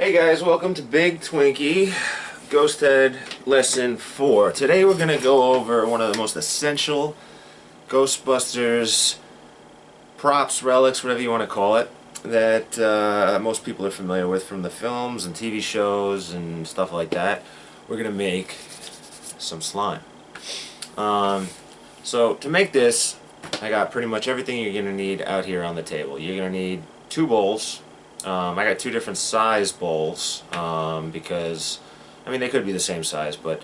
Hey guys, welcome to Big Twinkie, Ghosthead Lesson 4. Today we're going to go over one of the most essential Ghostbusters props, relics, whatever you want to call it, that most people are familiar with from the films and TV shows and stuff like that. We're going to make some slime. So to make this, I got pretty much everything you're going to need out here on the table. You're going to need 2 bowls. I got 2 different size bowls because, I mean, they could be the same size, but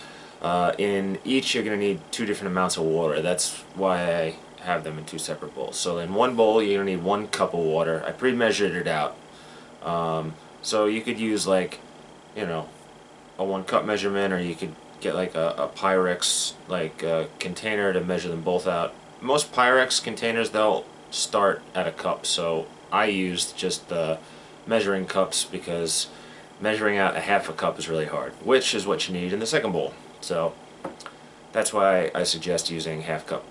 in each you're going to need 2 different amounts of water. That's why I have them in 2 separate bowls. So in one bowl you're going to need 1 cup of water. I pre-measured it out. So you could use, like, you know, a 1 cup measurement, or you could get like a Pyrex container to measure them both out. Most Pyrex containers, they'll start at a cup, so I used just the measuring cups because measuring out a half a cup is really hard, which is what you need in the second bowl. So that's why I suggest using half cup,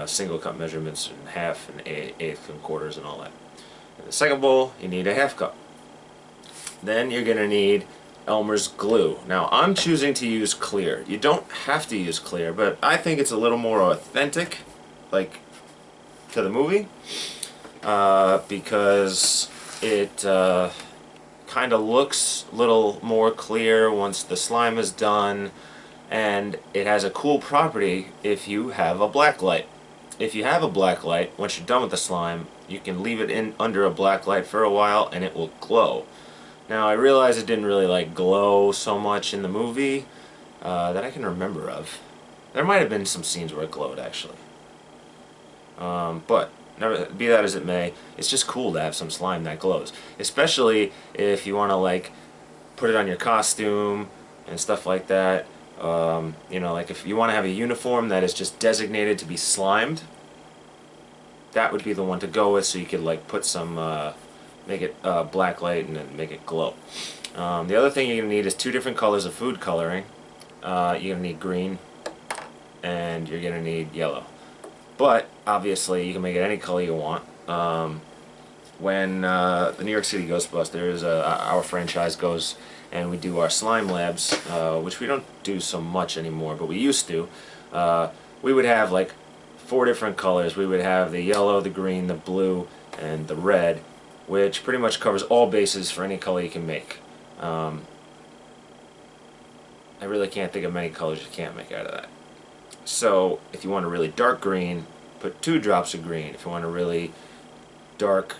single cup measurements, and half and eighth and quarters and all that. In the second bowl you need a half cup. Then you're going to need Elmer's glue. Now I'm choosing to use clear. You don't have to use clear, but I think it's a little more authentic, like, to the movie, because it kind of looks a little more clear once the slime is done, and it has a cool property if you have a black light. If you have a black light, once you're done with the slime, you can leave it in under a black light for a while and it will glow. Now I realize it didn't really glow so much in the movie that I can remember of. There might have been some scenes where it glowed actually. But be that as it may, it's just cool to have some slime that glows, especially if you want to put it on your costume and stuff like that. You know, like if you want to have a uniform that is just designated to be slimed, that would be the one to go with, so you could put some make it black light and then make it glow. The other thing you're going to need is 2 different colors of food coloring. You're going to need green and you're going to need yellow. But obviously you can make it any color you want. When the New York City Ghostbusters, our franchise, goes and we do our slime labs, which we don't do so much anymore, but we used to, we would have 4 different colors. We would have the yellow, the green, the blue, and the red, which pretty much covers all bases for any color you can make. I really can't think of many colors you can't make out of that. So if you want a really dark green, put 2 drops of green. If you want a really dark,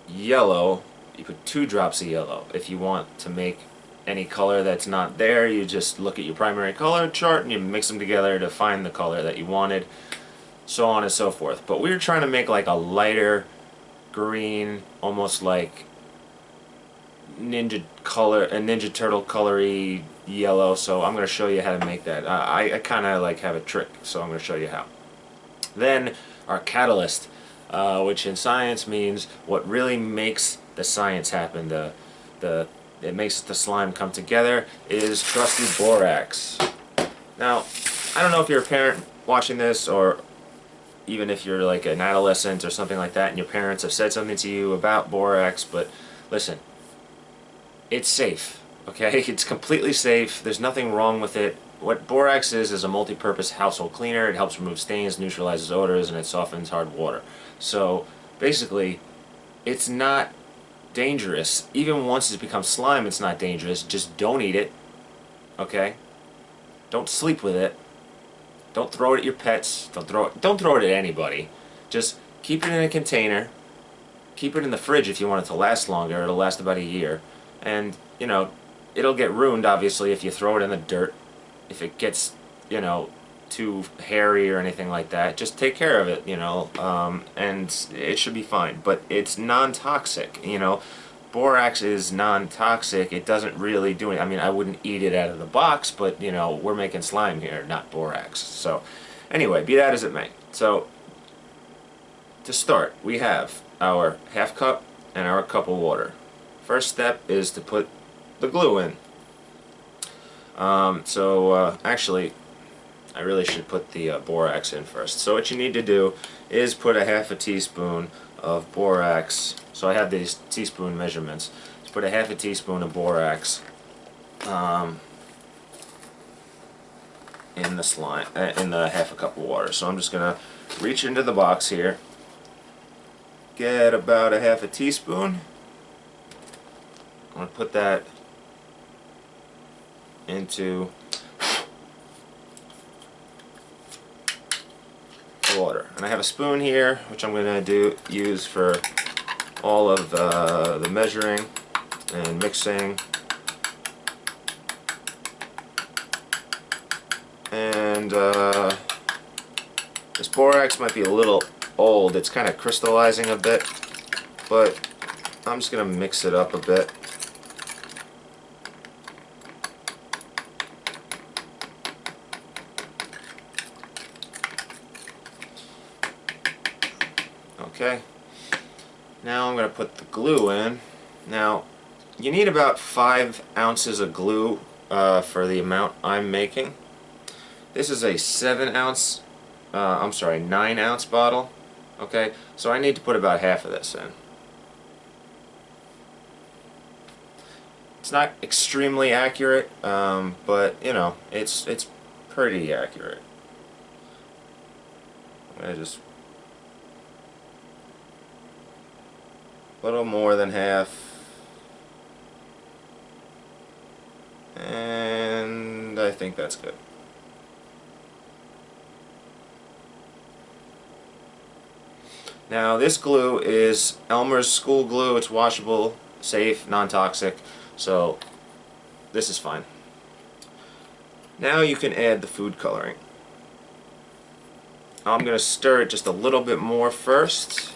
yellow, you put 2 drops of yellow. If you want to make any color that's not there, you just look at your primary color chart and you mix them together to find the color that you wanted, so on and so forth. But we were trying to make a lighter green, almost like Ninja Turtle colory yellow, so I'm going to show you how to make that. I kind of have a trick, so I'm going to show you how. Then our catalyst, which in science means what really makes the science happen, it makes the slime come together, is trusty Borax. Now, I don't know if you're a parent watching this, or even if you're an adolescent or something like that and your parents have said something to you about Borax, but listen, it's safe, okay? It's completely safe. There's nothing wrong with it. What Borax is a multi-purpose household cleaner. It helps remove stains, neutralizes odors, and it softens hard water. So basically, it's not dangerous. Even once it becomes slime, it's not dangerous. Just don't eat it, okay? Don't sleep with it. Don't throw it at your pets. Don't throw it at anybody. Just keep it in a container. Keep it in the fridge if you want it to last longer. It'll last about a year. And, it'll get ruined, obviously, if you throw it in the dirt. If it gets, too hairy or anything like that, just take care of it, and it should be fine. But it's non-toxic, Borax is non-toxic. It doesn't really do it. I mean, I wouldn't eat it out of the box, but, we're making slime here, not Borax. So, anyway, be that as it may. So, to start, we have our half cup and our cup of water. First step is to put the glue in. Actually, I really should put the Borax in first. So what you need to do is put a half a teaspoon of Borax. So I have these teaspoon measurements. put a half a teaspoon of borax in the slime, in the half a cup of water. So I'm just gonna reach into the box here, get about a half a teaspoon. I'm gonna put that into the water, and I have a spoon here, which I'm gonna use for all of the measuring and mixing. And this borax might be a little old. It's kind of crystallizing a bit, but I'm just going to mix it up a bit. Okay. Now I'm going to put the glue in. Now, you need about 5 ounces of glue for the amount I'm making. This is a 9-ounce bottle. Okay, so I need to put about half of this in. It's not extremely accurate, but you know, it's pretty accurate. I'm gonna just a little more than half, and I think that's good. Now this glue is Elmer's school glue. It's washable, safe, non-toxic, so this is fine. Now you can add the food coloring. I'm going to stir it just a little bit more first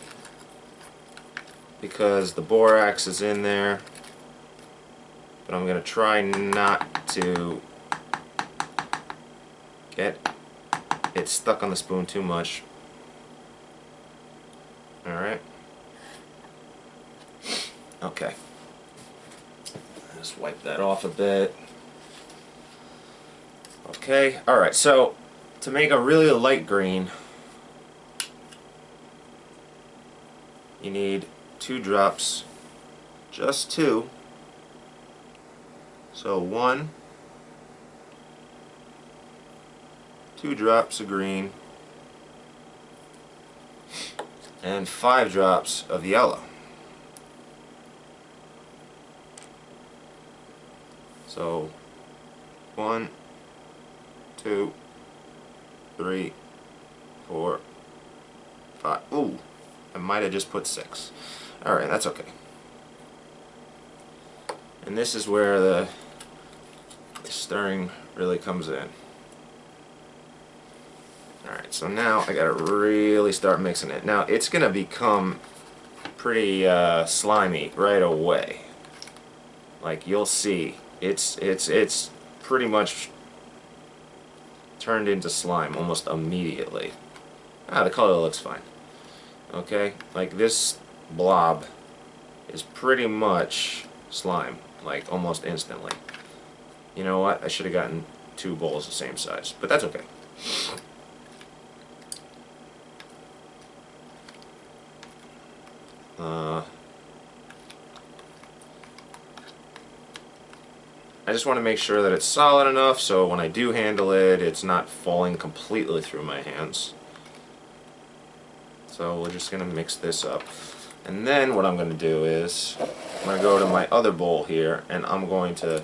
because the borax is in there, but I'm going to try not to get it stuck on the spoon too much. Alright. Okay. Just wipe that off a bit. Okay, alright, so to make a really light green, you need 2 drops, just 2. So 1, 2 drops of green, and 5 drops of yellow. So 1, 2, 3, 4, 5. Ooh, I might have just put 6. Alright, that's okay. And this is where the stirring really comes in. Alright, so now I gotta really start mixing it. Now it's gonna become pretty slimy right away. Like you'll see, it's pretty much turned into slime almost immediately. Ah, the color looks fine. Okay, like this blob is pretty much slime, like almost instantly. You know what? I should have gotten 2 bowls the same size, but that's okay. I just want to make sure that it's solid enough so when I do handle it, it's not falling completely through my hands. So we're just going to mix this up. And then what I'm going to do is, I'm going to go to my other bowl here, and I'm going to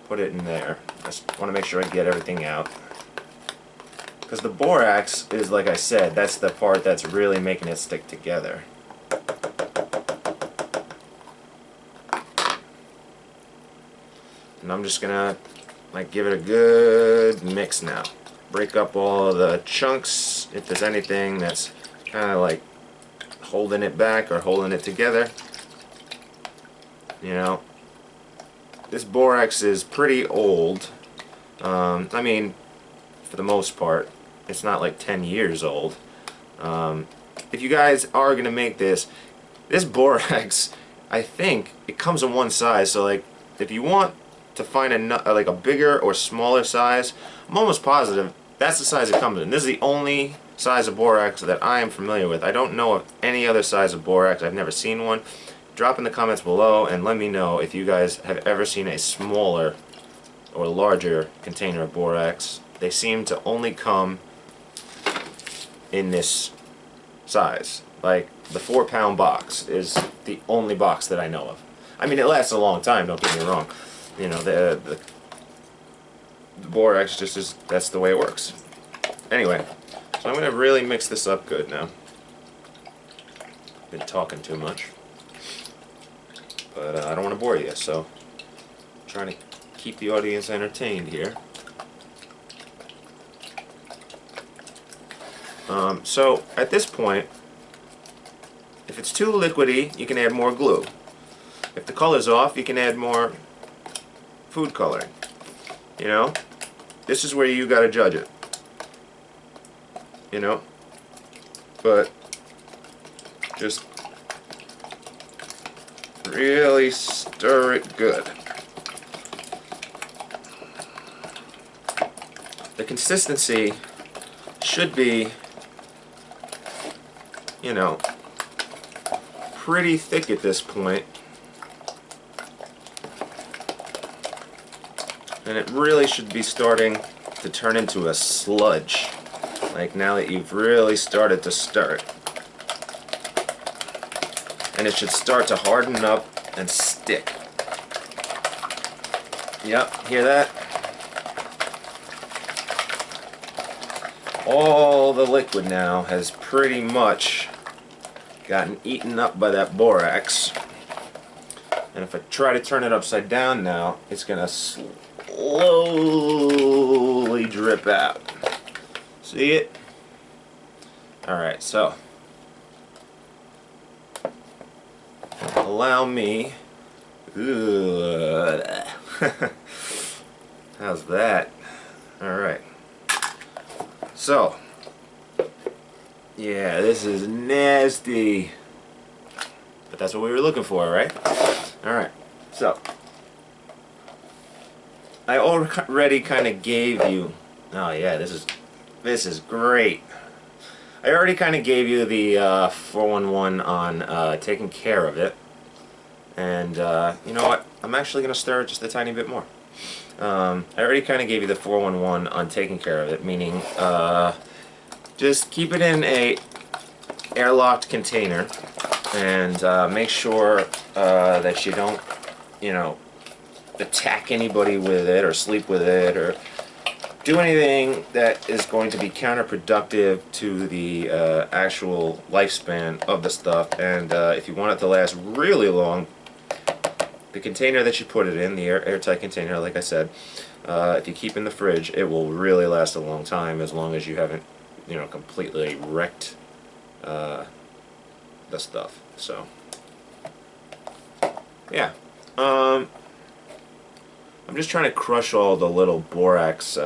put it in there. I just want to make sure I get everything out. Because the borax is, like I said, that's the part that's really making it stick together. And I'm just gonna give it a good mix now. Break up all of the chunks if there's anything that's kind of like holding it back or holding it together. You know, this borax is pretty old. I mean, for the most part, it's not like 10 years old. If you guys are going to make this borax, I think it comes in one size, so like if you want to find a bigger or smaller size, I'm almost positive that's the size it comes in. This is the only size of borax that I am familiar with. I don't know of any other size of borax. I've never seen one. Drop in the comments below and let me know if you guys have ever seen a smaller or larger container of borax. They seem to only come in this size. Like the 4-pound box is the only box that I know of. I mean, it lasts a long time, don't get me wrong. You know, the borax just is, that's the way it works. Anyway, so I'm going to really mix this up good now. Been talking too much. But I don't want to bore you, so I'm trying to keep the audience entertained here. So at this point, if it's too liquidy, you can add more glue. If the color's off, you can add more food coloring. You know, this is where you got to judge it. You know, but just really stir it good. The consistency should be, you know, pretty thick at this point. And it really should be starting to turn into a sludge. Like now that you've really started to stir it. And it should start to harden up and stick. Yep, hear that? All the liquid now has pretty much gotten eaten up by that borax. And if I try to turn it upside down now, it's going to slowly drip out. See it? Alright, so allow me. Ooh. How's that? Alright. So, yeah, this is nasty. But that's what we were looking for, right? Alright, so I already kind of gave you. Oh yeah, this is great. I already kind of gave you the 411 on taking care of it, and you know what? I'm actually going to stir it just a tiny bit more. I already kind of gave you the 411 on taking care of it, meaning just keep it in a airlocked container and make sure that you don't, you know, attack anybody with it or sleep with it or do anything that is going to be counterproductive to the actual lifespan of the stuff. And if you want it to last really long, the container that you put it in, the airtight container, like I said, if you keep in the fridge, it will really last a long time, as long as you haven't, you know, completely wrecked the stuff. So, yeah. I'm just trying to crush all the little borax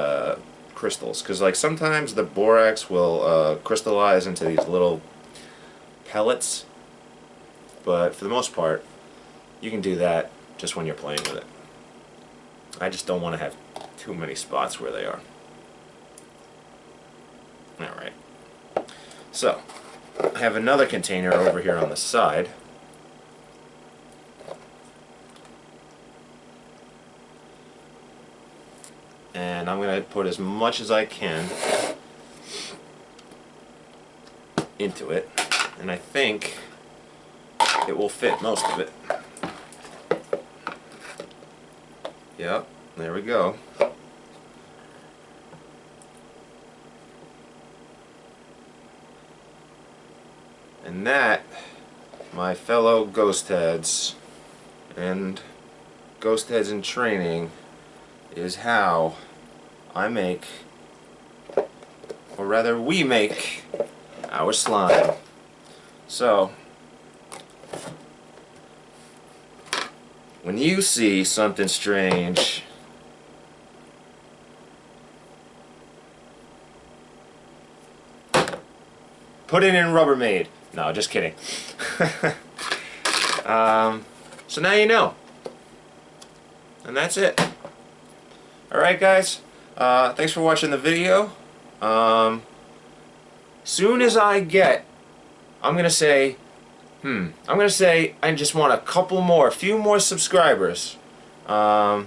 crystals, because like sometimes the borax will crystallize into these little pellets, but for the most part you can do that just when you're playing with it. I just don't want to have too many spots where they are. Alright, so I have another container over here on the side. And I'm going to put as much as I can into it, and I think it will fit most of it. Yep, there we go. And that, my fellow Ghostheads and Ghostheads in training, is how I make, or rather we make, our slime. So, when you see something strange, put it in Rubbermaid. No, just kidding. So now you know. And that's it. Alright guys, thanks for watching the video. Soon as I get, I'm gonna say I just want a few more subscribers. I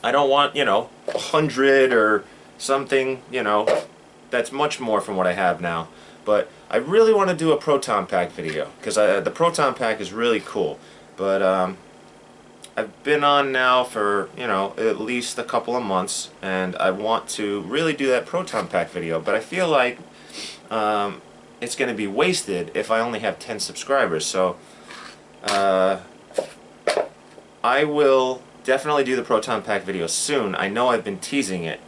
don't want, 100 or something, that's much more from what I have now. But I really want to do a proton pack video, because the proton pack is really cool. But I've been on now for, at least a couple of months, and I want to really do that proton pack video. But I feel like it's going to be wasted if I only have 10 subscribers. So I will definitely do the proton pack video soon. I know I've been teasing it,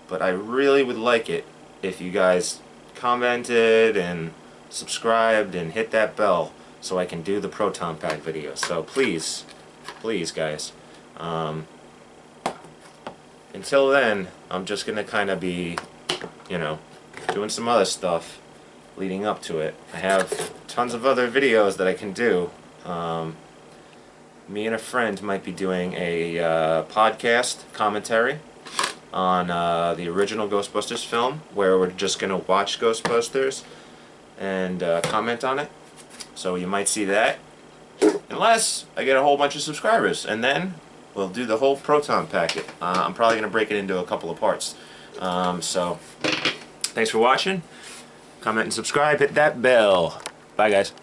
but I really would like it if you guys commented and subscribed and hit that bell so I can do the proton pack video. So please guys, until then I'm just gonna kind of be doing some other stuff leading up to it. I have tons of other videos that I can do. Me and a friend might be doing a podcast commentary on the original Ghostbusters film, where we're just going to watch Ghostbusters and comment on it. So you might see that, unless I get a whole bunch of subscribers, and then we'll do the whole proton packet. I'm probably going to break it into a couple of parts. So thanks for watching. Comment and subscribe. Hit that bell. Bye guys.